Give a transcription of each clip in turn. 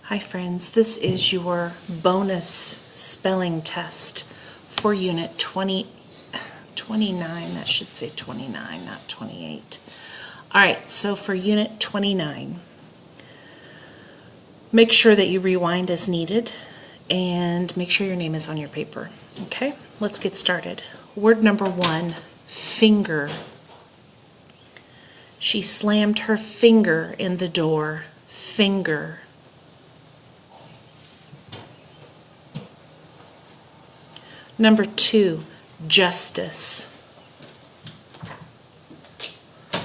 Hi friends, this is your bonus spelling test for Unit 29, that should say 29, not 28. Alright, so for Unit 29, make sure that you rewind as needed and make sure your name is on your paper. Okay, let's get started. Word number 1, finger. She slammed her finger in the door. Finger. Number 2, justice.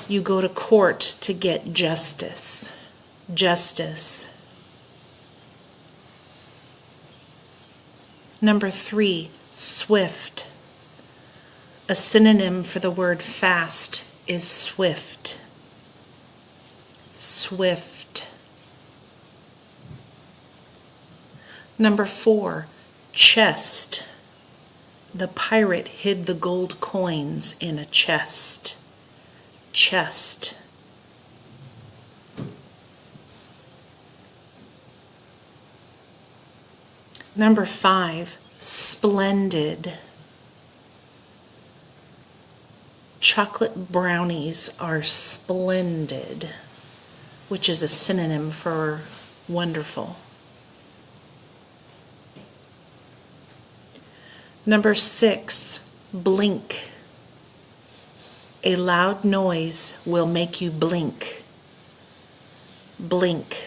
You go to court to get justice. Justice. Number 3, swift. A synonym for the word fast is swift. Swift. Number 4, chest. The pirate hid the gold coins in a chest. Chest. Number 5, splendid. Chocolate brownies are splendid, which is a synonym for wonderful. Number 6, blink. A loud noise will make you blink. Blink.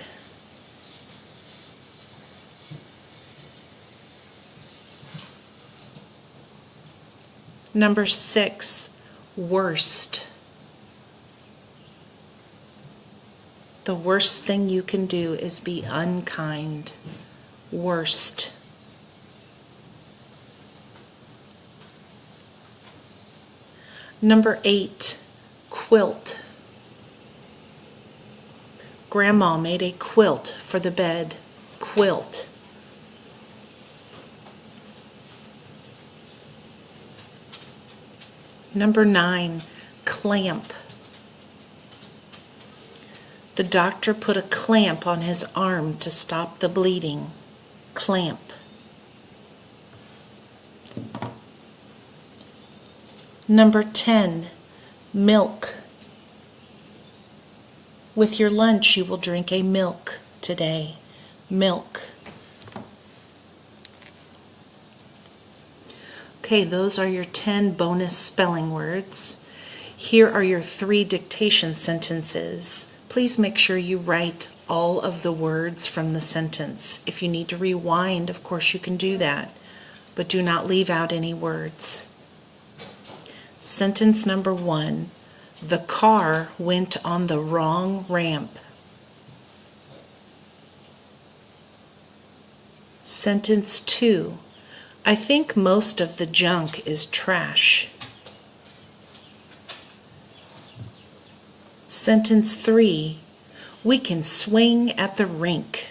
Number 6, worst. The worst thing you can do is be unkind. Worst. Number 8, quilt. Grandma made a quilt for the bed. Quilt. Number 9, clamp. The doctor put a clamp on his arm to stop the bleeding. Clamp. Number 10, milk. With your lunch, you will drink a milk today. Milk. Okay, those are your 10 bonus spelling words. Here are your 3 dictation sentences. Please make sure you write all of the words from the sentence. If you need to rewind, of course you can do that, but do not leave out any words. Sentence number 1, the car went on the wrong ramp. Sentence 2, I think most of the junk is trash. Sentence 3, we can swing at the rink.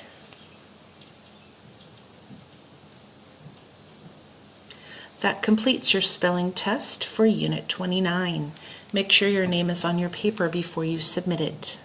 That completes your spelling test for Unit 29. Make sure your name is on your paper before you submit it.